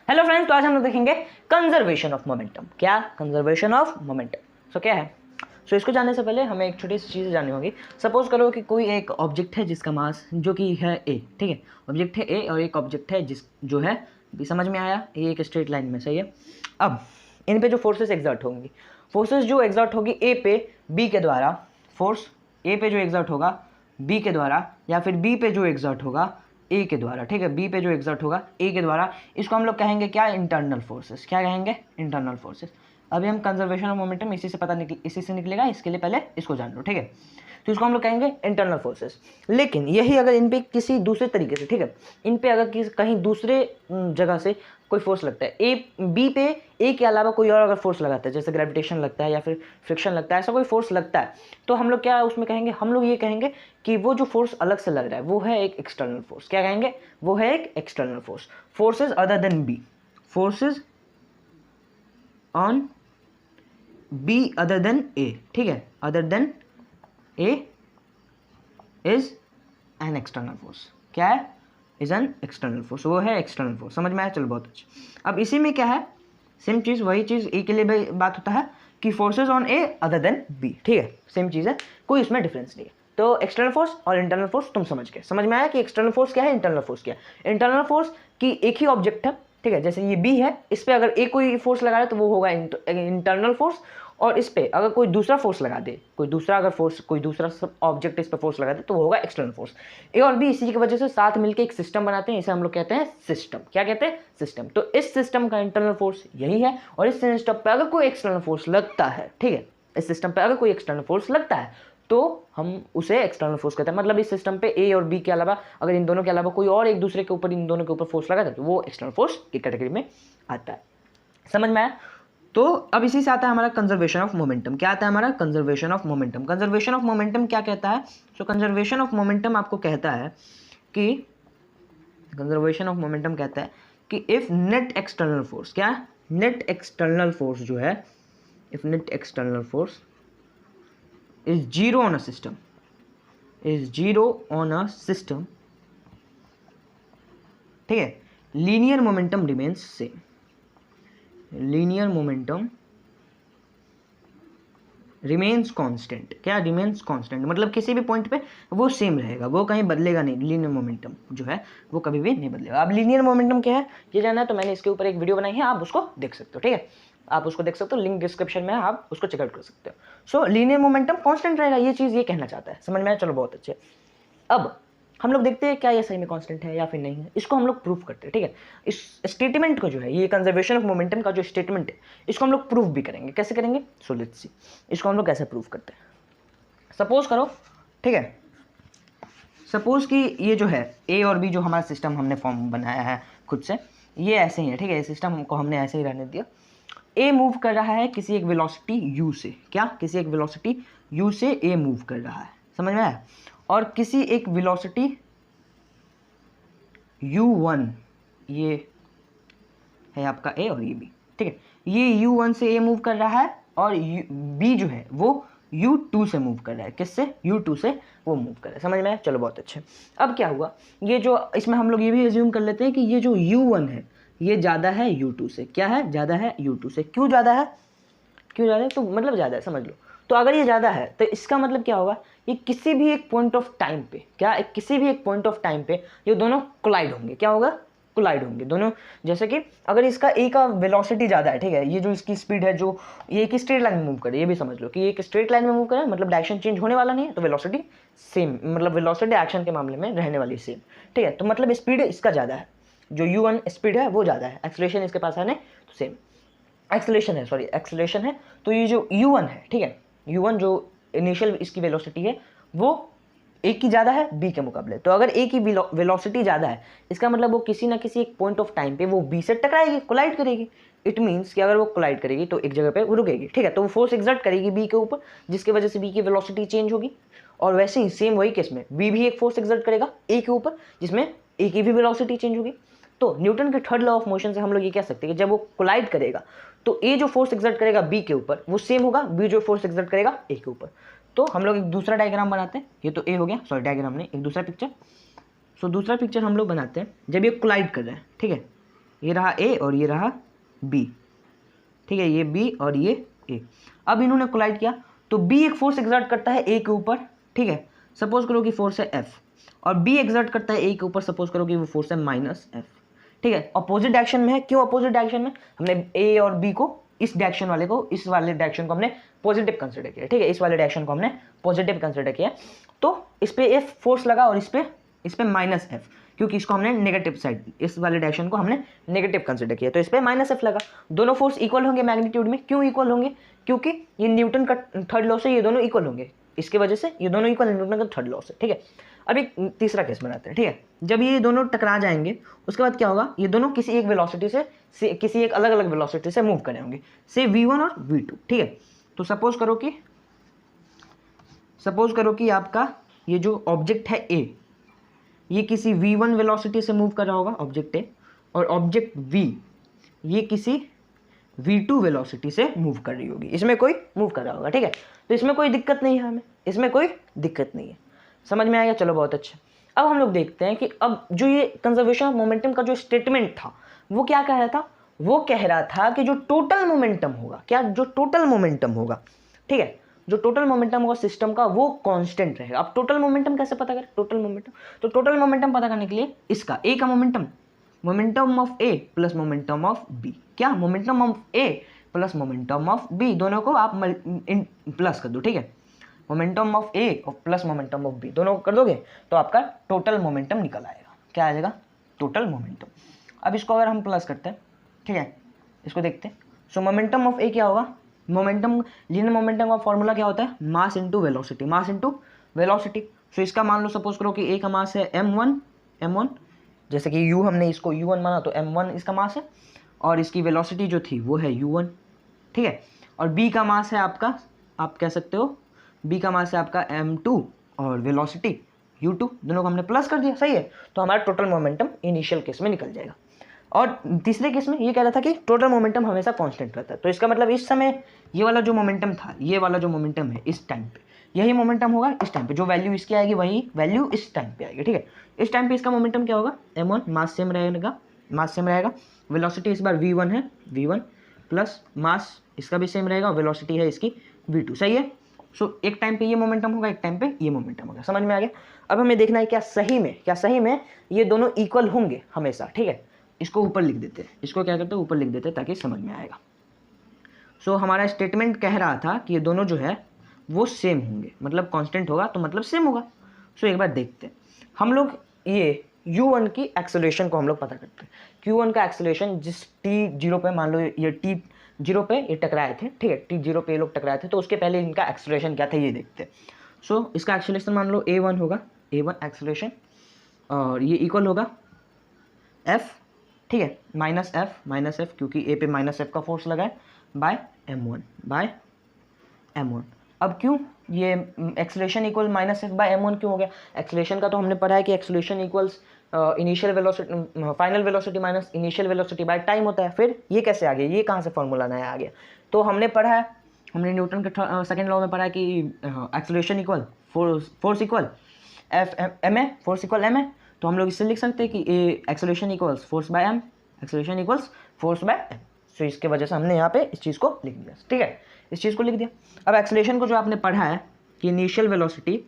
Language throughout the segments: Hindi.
हेलो फ्रेंड्स, तो आज हम लोग देखेंगे कंजर्वेशन ऑफ मोमेंटम। क्या कंजर्वेशन ऑफ मोमेंटम? सो क्या है? सो इसको जानने से पहले हमें एक छोटी सी चीज़ जाननी होगी। सपोज करो कि कोई एक ऑब्जेक्ट है जिसका मास जो कि है ए, ठीक है। ऑब्जेक्ट है ए और एक ऑब्जेक्ट है जिस जो है भी, समझ में आया? ये एक स्ट्रेट लाइन में, सही है। अब इन पे जो फोर्सेस एग्जर्ट होंगी, फोर्सेस जो एग्जर्ट होगी ए पे बी के द्वारा, फोर्स ए पे जो एग्जर्ट होगा बी के द्वारा, या फिर बी पे जो एग्जर्ट होगा ए के द्वारा, ठीक है। बी पे जो एग्जर्ट होगा ए के द्वारा, इसको हम लोग कहेंगे क्या? Internal forces. क्या कहेंगे? Internal forces. अभी हम कंजर्वेशन ऑफ मोमेंटम इसी से निकलेगा, इसके लिए पहले इसको जान लो, ठीक है। तो इसको हम लोग कहेंगे इंटरनल फोर्सेस। लेकिन यही अगर इन पे किसी दूसरे तरीके से, ठीक है, इन पे अगर कहीं दूसरे जगह से कोई फोर्स लगता है, ए बी पे ए के अलावा कोई और अगर फोर्स लगाता है, जैसे ग्रेविटेशन लगता है या फिर फ्रिक्शन लगता है, ऐसा कोई फोर्स लगता है, तो हम लोग क्या उसमें कहेंगे? हम लोग ये कहेंगे कि वो जो फोर्स अलग से लग रहा है वो है एक एक्सटर्नल फोर्स। क्या कहेंगे? वो है एक external force. Forces other than B, forces on B other than A, ठीक है। Other than A is an external force. क्या है? इज एन एक्सटर्नल फोर्स, वो है एक्सटर्नल फोर्स। समझ में आया? चलो, बहुत अच्छा। अब इसी में क्या है? सेम चीज़, वही चीज़ ए के लिए भी बात होता है कि forces on A other than B, ठीक है। सेम चीज़ है, कोई इसमें डिफरेंस नहीं है। तो एक्सटर्नल फोर्स और इंटरनल फोर्स तुम समझ गए। समझ में आया कि एक्सटर्नल फोर्स क्या है, इंटरनल फोर्स क्या है? इंटरनल फोर्स की एक ही ऑब्जेक्ट है, ठीक है। जैसे ये बी है, इस पर अगर ए कोई फोर्स लगा रहा है तो वो होगा इंटरनल फोर्स, और इस पे अगर कोई दूसरा फोर्स लगा दे, कोई दूसरा ऑब्जेक्ट इस पे फोर्स लगा दे तो वो होगा एक्सटर्नल फोर्स। ए और बी इसी की वजह से साथ मिलकर एक सिस्टम बनाते हैं, इसे हम लोग कहते हैं सिस्टम। क्या कहते हैं? सिस्टम। तो इस सिस्टम का इंटरनल फोर्स यही है, और इस सिस्टम पे अगर कोई एक्सटर्नल फोर्स लगता है, ठीक है, इस सिस्टम पे अगर कोई एक्सटर्नल फोर्स लगता है तो हम उसे एक्सटर्नल फोर्स कहते हैं। मतलब इस सिस्टम पे ए और बी के अलावा अगर इन दोनों के अलावा कोई और एक दूसरे के ऊपर, इन दोनों के ऊपर फोर्स लगाता है तो वो एक्सटर्नल फोर्स की कैटेगरी में आता है। समझ में आया? तो अब इसी से आता है हमारा कंजर्वेशन ऑफ मोमेंटम। क्या आता है हमारा? Conservation of momentum. Conservation of momentum क्या कहता है? सो कंजर्वेशन ऑफ मोमेंटम आपको कहता है कि कंजर्वेशन ऑफ मोमेंटम कहता है कि इफ नेट एक्सटर्नल फोर्स, क्या नेट एक्सटर्नल फोर्स जो है, if net external force is zero on a system, is zero on a system, ठीक है, linear momentum remains same. Linear momentum remains constant. क्या रिमेन्स कांस्टेंट? मतलब किसी भी पॉइंट पे वो सेम रहेगा, वो कहीं बदलेगा नहीं। लीनियर मोमेंटम जो है वो कभी भी नहीं बदलेगा। अब लीनियर मोमेंटम क्या है ये जानना है तो मैंने इसके ऊपर एक वीडियो बनाई है, आप उसको देख सकते हो, ठीक है। आप उसको देख सकते हो, लिंक डिस्क्रिप्शन में, आप उसको चेकआउट कर सकते हो। सो लीनियर मोमेंटम कांस्टेंट रहेगा, ये चीज़ ये कहना चाहता है। समझ में आया? चलो, बहुत अच्छे। अब हम लोग देखते हैं क्या ये सही में कांस्टेंट है या फिर नहीं है, इसको हम लोग प्रूफ करते हैं, ठीक है। इस स्टेटमेंट को जो है, ये कंजर्वेशन ऑफ मोमेंटम का जो स्टेटमेंट है, इसको हम लोग प्रूफ भी करेंगे। कैसे करेंगे? सो लेट्स सी, इसको हम लोग कैसे प्रूफ करते हैं। सपोज करो, ठीक है, सपोज कि ये जो है ए और बी जो हमारा सिस्टम हमने फॉर्म बनाया है खुद से, ये ऐसे ही है, ठीक है। सिस्टम को हमने ऐसे ही रहने दिया। ए मूव कर रहा है किसी एक वेलोसिटी यू से। क्या? किसी एक वेलोसिटी यू से ए मूव कर रहा है। समझ में आया? और किसी एक वेलोसिटी u1, ये है आपका ए और ये बी, ठीक है। ये u1 से ए मूव कर रहा है और बी जो है वो u2 से मूव कर रहा है। किससे? u2 से वो मूव कर रहा है। समझ में आया? चलो, बहुत अच्छे। अब क्या हुआ, ये जो इसमें हम लोग ये भी एज्यूम कर लेते हैं कि ये जो u1 है ये ज़्यादा है u2 से। क्या है? ज़्यादा है u2 से। क्यों ज़्यादा है? क्यों ज़्यादा है? तो मतलब ज़्यादा है, समझ लो। तो अगर ये ज़्यादा है तो इसका मतलब क्या होगा, ये किसी भी एक पॉइंट ऑफ टाइम पे, क्या किसी भी एक पॉइंट ऑफ टाइम पे ये दोनों कोलाइड होंगे। क्या होगा? कोलाइड होंगे दोनों। जैसे कि अगर इसका ए का वेलोसिटी ज़्यादा है, ठीक है, ये जो इसकी स्पीड है, जो ये एक स्ट्रेट लाइन में मूव करे, ये भी समझ लो कि ये एक स्ट्रेट लाइन में मूव करे, मतलब डायरेक्शन चेंज होने वाला नहीं है, तो वेलोसिटी सेम, मतलब वेलोसिटी एक्शन के मामले में रहने वाली सेम, ठीक है। तो मतलब स्पीड इसका ज़्यादा है, जो u1 स्पीड है वो ज़्यादा है, एक्सेलरेशन इसके पास है नहीं, तो सेम एक्सेलरेशन है, सॉरी एक्सेलरेशन है। तो ये जो u1 है, ठीक है, u1 जो इनिशियल इसकी वेलोसिटी है वो ए की ज़्यादा है बी के मुकाबले। तो अगर ए की वेलोसिटी ज़्यादा है, इसका मतलब वो किसी ना किसी एक पॉइंट ऑफ टाइम पे वो बी से टकराएगी, कोलाइड करेगी। इट मीन्स कि अगर वो कोलाइड करेगी तो एक जगह पे वो रुकेगी, ठीक है। तो वो फोर्स एक्सर्ट करेगी बी के ऊपर, जिसकी वजह से बी की वेलोसिटी चेंज होगी। और वैसे ही सेम वही केस में बी भी एक फोर्स एक्सर्ट करेगा ए के ऊपर, जिसमें ए की भी वेलोसिटी चेंज होगी। तो न्यूटन के थर्ड लॉ ऑफ मोशन से हम लोग ये कह सकते हैं कि जब वो कोलाइड करेगा तो ए जो फोर्स एक्सर्ट करेगा बी के ऊपर वो सेम होगा बी जो फोर्स एक्सर्ट करेगा ए के ऊपर। तो हम लोग एक दूसरा डायग्राम बनाते हैं। ये तो ए हो गया, सॉरी डायग्राम नहीं, एक दूसरा पिक्चर। सो दूसरा पिक्चर हम लोग बनाते हैं जब ये कोलाइड कर रहे हैं, ठीक है। ये रहा ए और ये रहा बी, ठीक है, ये बी और ये ए। अब इन्होंने कोलाइड किया तो बी एक फोर्स एक्सर्ट करता है ए के ऊपर, ठीक है, सपोज करो कि फोर्स है एफ, और बी एक्सर्ट करता है ए के ऊपर, सपोज करो कि वो फोर्स है माइनस एफ, ठीक है, अपोजिट डायरेक्शन में है। क्यों अपोजिट डायरेक्शन में? हमने ए और बी को, इस डायरेक्शन वाले को, इस वाले डायरेक्शन को हमने पॉजिटिव कंसिडर किया, ठीक है, इस वाले डायरेक्शन को हमने पॉजिटिव कंसिडर किया, तो इस पे एफ फोर्स लगा और इस पे माइनस एफ, क्योंकि इसको हमने नेगेटिव साइड, इस वाले डायरेक्शन को हमने नेगेटिव कंसिडर किया, तो इस पे माइनस एफ लगा। दोनों फोर्स इक्वल होंगे मैग्नीट्यूड में। क्यों इक्वल होंगे? क्योंकि ये न्यूटन का थर्ड लॉ से ये दोनों इक्वल होंगे, इसके वजह से ये दोनों इक्वल न्यूटन का थर्ड लॉ से, ठीक है। अब एक तीसरा केस बनाते हैं, ठीक है। जब ये दोनों टकरा जाएंगे उसके बाद क्या होगा, ये दोनों किसी एक वेलोसिटी से किसी एक अलग अलग वेलोसिटी से मूव करे होंगे, से v1 और v2, ठीक है। तो सपोज करो कि आपका ये जो ऑब्जेक्ट है ए, ये किसी v1 वेलोसिटी से मूव कर रहा होगा ऑब्जेक्ट ए, और ऑब्जेक्ट v ये किसी v2 वेलोसिटी से मूव कर रही होगी, इसमें कोई मूव कर रहा होगा, ठीक है। तो इसमें कोई दिक्कत नहीं है, हमें इसमें कोई दिक्कत नहीं है, समझ में आएगा? चलो बहुत अच्छा। अब हम लोग देखते हैं कि अब जो ये कंजर्वेशन ऑफ मोमेंटम का जो स्टेटमेंट था वो क्या कह रहा था? वो कह रहा था कि जो टोटल मोमेंटम होगा, क्या, जो टोटल मोमेंटम होगा, ठीक है, जो टोटल मोमेंटम होगा सिस्टम का वो कांस्टेंट रहेगा। अब टोटल मोमेंटम कैसे पता करें? टोटल मोमेंटम, तो टोटल मोमेंटम पता करने के लिए इसका ए का momentum of A plus momentum of B, क्या, momentum of A plus momentum of B, दोनों को आप प्लस कर दो, ठीक है, मोमेंटम ऑफ ए और प्लस मोमेंटम ऑफ बी, दोनों को कर दोगे तो आपका टोटल मोमेंटम निकल आएगा। क्या आ जाएगा? Total momentum. अब इसको अगर हम प्लस करते हैं, ठीक है, इसको देखते हैं। सो मोमेंटम ऑफ ए क्या होगा? मोमेंटम, लीनियर मोमेंटम का फॉर्मूला क्या होता है? Mass into velocity, mass into velocity. So इसका मान लो, सपोज करो कि ए का मास है m1, जैसे कि u हमने इसको u1 माना तो m1 इसका मास है, और इसकी वेलोसिटी जो थी वो है u1, ठीक है। और b का मास है आपका, आप कह सकते हो b का मास है आपका m2 और वेलोसिटी u2, दोनों को हमने प्लस कर दिया, सही है। तो हमारा टोटल मोमेंटम इनिशियल केस में निकल जाएगा। और तीसरे केस में ये कह रहा था कि टोटल मोमेंटम हमेशा कांस्टेंट रहता है, तो इसका मतलब इस समय ये वाला जो मोमेंटम था, ये वाला जो मोमेंटम है इस टाइम पे, यही मोमेंटम होगा इस टाइम पे, जो वैल्यू इसकी आएगी वही वैल्यू इस टाइम पे आएगी, ठीक है। इस टाइम पे इसका मोमेंटम क्या होगा? m1, मास सेम रहेगा, वेलोसिटी इस बार v1 है, v1 प्लस मास इसका भी सेम रहेगा, वेलोसिटी है इसकी v2, सही है। सो एक टाइम पे ये मोमेंटम होगा, एक टाइम पे ये मोमेंटम होगा, समझ में आ गया? अब हमें देखना है क्या सही में ये दोनों इक्वल होंगे हमेशा, ठीक है। इसको ऊपर लिख देते हैं, इसको क्या करते हैं, ऊपर लिख देते हैं ताकि समझ में आएगा। सो हमारा स्टेटमेंट कह रहा था कि ये दोनों जो है वो सेम होंगे, मतलब कांस्टेंट होगा तो मतलब सेम होगा। सो एक बार देखते हैं हम लोग, ये u1 की एक्सेलरेशन को हम लोग पता करते हैं। q1 का एक्सेलरेशन जिस t0 पे, मान लो ये t0 पे ये टकराए थे, ठीक है, t0 पे ये लोग टकराए थे, तो उसके पहले इनका एक्सेलरेशन क्या था ये देखते हैं। सो इसका एक्सेलरेशन मान लो a1 होगा, a1 एक्सेलरेशन, और ये इक्वल होगा f, ठीक है, माइनस एफ क्योंकि ए पे माइनस एफ का फोर्स लगा है, बाय m1। अब क्यों ये acceleration equal minus F by m1 क्यों हो गया? एक्सेलरेशन का तो हमने पढ़ा है कि acceleration equals initial velocity, final velocity minus initial velocity by time होता है। फिर ये कैसे आ गया? ये कहाँ से फॉर्मूला नया आ गया? तो हमने पढ़ा है, हमने न्यूटन के सेकेंड लॉ में पढ़ा है कि acceleration equal force equal F M A, force equal M A. तो हम लोग इससे लिख सकते हैं कि A acceleration equals force by M, acceleration equals force by M. So इसके वजह से हमने यहाँ पे इस चीज़ को लिख दिया, ठीक है, इस चीज़ को लिख दिया। अब एक्सेलरेशन को जो आपने पढ़ा है कि initial velocity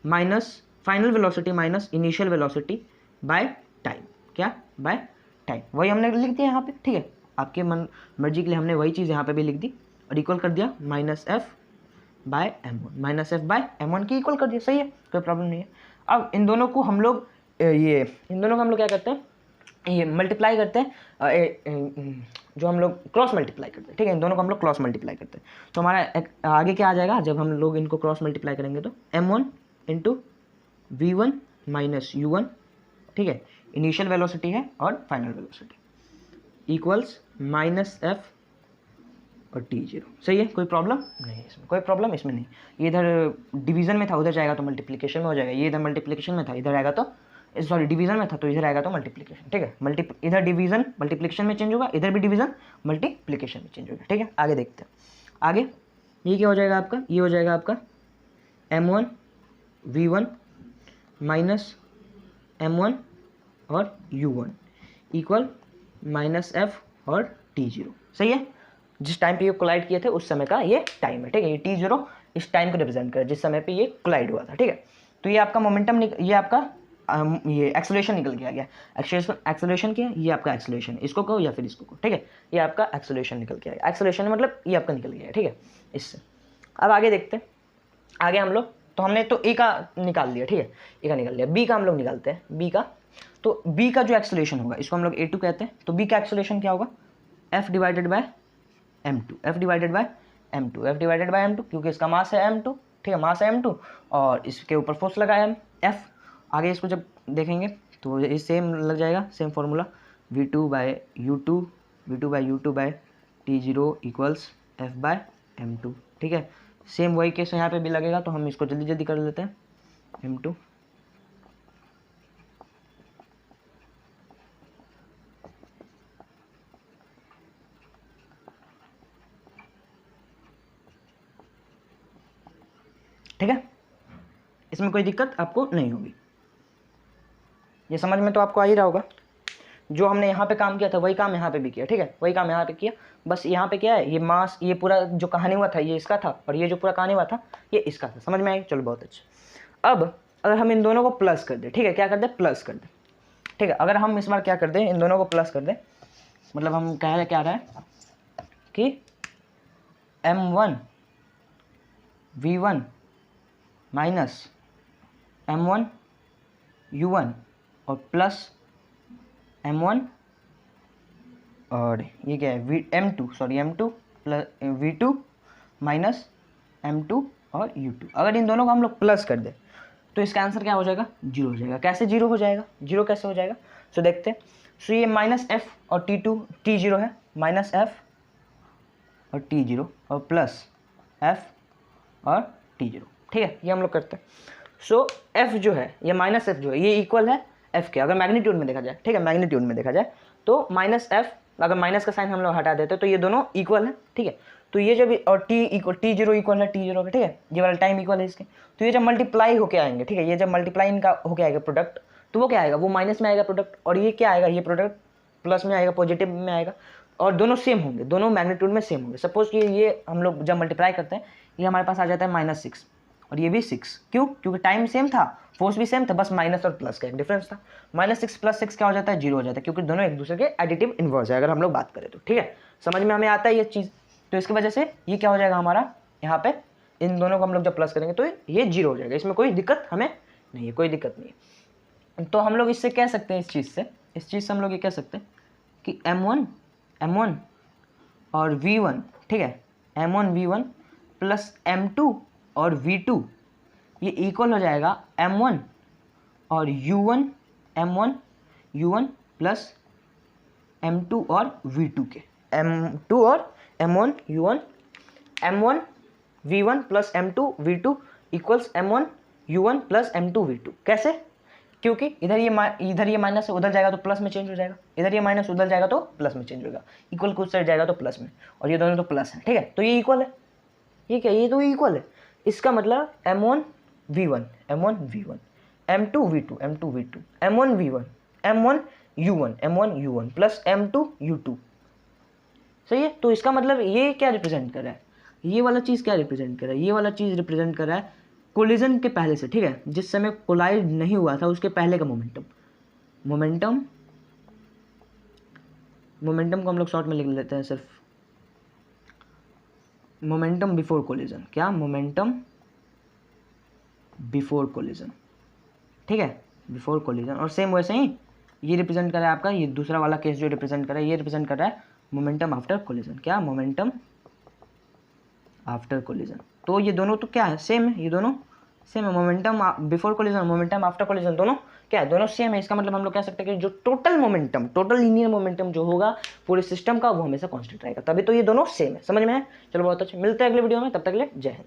minus final velocity minus initial velocity by time, क्या, बाय टाइम, वही हमने लिख दिया यहाँ पे, ठीक है। आपके मन मर्जी के लिए हमने वही चीज़ यहाँ पे भी लिख दी और इक्वल कर दिया minus F by m1, minus F by m1 की इक्वल कर दिया, सही है, कोई प्रॉब्लम नहीं है। अब इन दोनों को हम लोग क्या करते हैं, ये मल्टीप्लाई करते हैं, जो हम लोग क्रॉस मल्टीप्लाई करते हैं, ठीक है, इन दोनों को हम लोग क्रॉस मल्टीप्लाई करते हैं। तो हमारा आगे क्या आ जाएगा जब हम लोग इनको क्रॉस मल्टीप्लाई करेंगे? तो m1 into v1 minus u1, ठीक है, इनिशियल वेलोसिटी है और final velocity equals minus F और t0, सही है, कोई प्रॉब्लम नहीं है इसमें, कोई प्रॉब्लम इसमें नहीं। ये इधर डिवीजन में था, उधर जाएगा तो मल्टीप्लिकेशन में हो जाएगा, ये इधर मल्टीप्लिकेशन में था, इधर आएगा तो सॉरी डिवीजन में था तो इधर आएगा तो मल्टीप्लिकेशन, ठीक है, इधर डिवीजन मल्टीप्लिकेशन में चेंज होगा, इधर भी डिवीजन मल्टीप्लिकेशन में चेंज होगा, ठीक है। आगे देखते हैं, आगे ये क्या हो जाएगा आपका? ये हो जाएगा आपका m1 v1 माइनस m1 और u1 इक्वल माइनस एफ और t0, सही है। जिस टाइम पे ये कोलाइड किए थे उस समय का ये टाइम है, ठीक है। ये t0 इस टाइम को रिप्रेजेंट कर जिस समय पे ये कोलाइड हुआ था, ठीक है। तो ये आपका मोमेंटम, ये आपका ये एक्सेलरेशन निकल के आ गया। एक्सेलरेशन क्या है, ये आपका एक्सेलरेशन, इसको कहो या फिर इसको कहो, ठीक है। ये आपका एक्सेलरेशन निकल के आया, एक्सेलरेशन मतलब ये आपका निकल गया, ठीक है। इससे अब आगे देखते हैं, आगे हम लोग, तो हमने तो ए का निकाल लिया, ठीक है, ए का निकाल लिया। बी का हम लोग निकालते हैं, बी का। तो बी का जो एक्सेलरेशन होगा इसको हम लोग A2 कहते हैं। तो बी का एक्सेलरेशन क्या होगा, F divided by m2, F divided by m2, F divided by m2, क्योंकि इसका मास है m2, ठीक है, मास है m2 और इसके ऊपर फोर्स लगा है F। आगे इसको जब देखेंगे तो ये सेम लग जाएगा, same formula, v2 by u2, v2 by u2 by t0 equals F by m2, ठीक है। सेम वही केस यहाँ पे भी लगेगा, तो हम इसको जल्दी जल्दी कर लेते हैं, m2 ठीक है। इसमें कोई दिक्कत आपको नहीं होगी, ये समझ में तो आपको आ ही रहा होगा। जो हमने यहाँ पे काम किया था वही काम यहाँ पे भी किया, ठीक है, वही काम यहाँ पे किया। बस यहाँ पे क्या है, ये मास, ये पूरा जो कहानी हुआ था ये इसका था, और ये जो पूरा कहानी हुआ था ये इसका था। समझ में आई, चलो बहुत अच्छा। अब अगर हम इन दोनों को प्लस कर दें, ठीक है, क्या कर दें, प्लस कर दें, ठीक है। अगर हम इस बार क्या कर दें, इन दोनों को प्लस कर दें, मतलब हम कह रहे क्या रहा है कि m1 v1 minus m1 u1 और प्लस m1 और ये क्या है m2 plus v2 minus m2 और u2। अगर इन दोनों को हम लोग प्लस कर दें तो इसका आंसर क्या हो जाएगा, जीरो हो जाएगा। कैसे जीरो हो जाएगा, जीरो कैसे हो जाएगा, सो देखते हैं। सो ये माइनस एफ और t0 है, माइनस एफ और t0 और प्लस एफ और t0, ठीक है, ये हम लोग करते हैं। सो एफ जो है, ये माइनस एफ जो है, ये इक्वल है एफ के, अगर मैग्नीट्यूड में देखा जाए, ठीक है, मैग्नीट्यूड में देखा जाए तो माइनस एफ, अगर माइनस का साइन हम लोग हटा देते तो ये दोनों इक्वल है, ठीक है। तो ये जब, और t0 इक्वल है t0 का, ठीक है, ये वाला टाइम इक्वल है इसके। तो ये जब मल्टीप्लाई होके आएंगे, ठीक है, ये जब मल्टीप्लाई इनका होके आएगा प्रोडक्ट, तो वो क्या आएगा, वो माइनस में आएगा प्रोडक्ट, और ये क्या आएगा, ये प्रोडक्ट प्लस में आएगा, पॉजिटिव में आएगा, और दोनों सेम होंगे, दोनों मैग्नीट्यूड में सेम होंगे। सपोज कि ये हम लोग जब मल्टीप्लाई करते हैं, ये हमारे पास आ जाता है -6 और ये भी 6, क्यों, क्योंकि टाइम सेम था, फोर्स भी सेम था, बस माइनस और प्लस का एक डिफरेंस था। -6 + 6 क्या हो जाता है, 0 हो जाता है, क्योंकि दोनों एक दूसरे के एडिटिव इन्वर्स है, अगर हम लोग बात करें तो, ठीक है, समझ में हमें आता है ये चीज़। तो इसकी वजह से ये क्या हो जाएगा हमारा, यहाँ पे इन दोनों को हम लोग जब प्लस करेंगे तो ये 0 हो जाएगा, इसमें कोई दिक्कत हमें नहीं है, कोई दिक्कत नहीं है। तो हम लोग इससे कह सकते हैं, इस चीज़ से हम लोग ये कह सकते हैं कि m1 और v1, ठीक है, m1 v1 प्लस m2 और v2 ये इक्वल हो जाएगा m1 और u1 प्लस m2 और v2 के, m2 और m1 u1 m1 v1 plus m2 v2 equals m1 u1 plus m2 v2। कैसे, क्योंकि इधर ये माइनस है, उधर जाएगा तो प्लस में चेंज हो जाएगा, इधर ये माइनस उधर जाएगा तो प्लस में चेंज होगा, इक्वल कुछ साइड जाएगा तो प्लस में, और ये दोनों तो प्लस है, ठीक है। तो ये इक्वल है, ये क्या, ये तो इक्वल है। इसका मतलब m1 v1 m2 v2 m1 v1 m1 u1 plus m2 u2, सही है। तो इसका मतलब ये क्या रिप्रेजेंट कर रहा है, ये वाला चीज़ क्या रिप्रेजेंट कर रहा है, ये वाला चीज़ रिप्रेजेंट कर रहा है कोलिजन के पहले से, ठीक है, जिस समय कोलाइड नहीं हुआ था उसके पहले का मोमेंटम को हम लोग शॉर्ट में लिख लेते हैं सिर्फ, मोमेंटम बिफोर कोलिजन, क्या, मोमेंटम बिफोर कोलिजन, ठीक है, बिफोर कोलिजन। और सेम वैसे ही ये रिप्रेजेंट कर रहा है आपका, ये दूसरा वाला केस जो रिप्रेजेंट कर रहा है, ये रिप्रेजेंट कर रहा है मोमेंटम आफ्टर कोलिजन, क्या, मोमेंटम आफ्टर कोलिजन। तो ये दोनों तो क्या है, सेम है, ये दोनों सेम है, momentum before collision, momentum after collision, दोनों क्या है, दोनों सेम है। इसका मतलब हम लोग कह सकते हैं कि जो टोटल लीनियर मोमेंटम जो होगा पूरे सिस्टम का, वो हमेशा कांस्टेंट रहेगा, तभी तो ये दोनों सेम है। समझ में है, चलो बहुत अच्छा, मिलते हैं अगले वीडियो में, तब तक के लिए जय हिंद।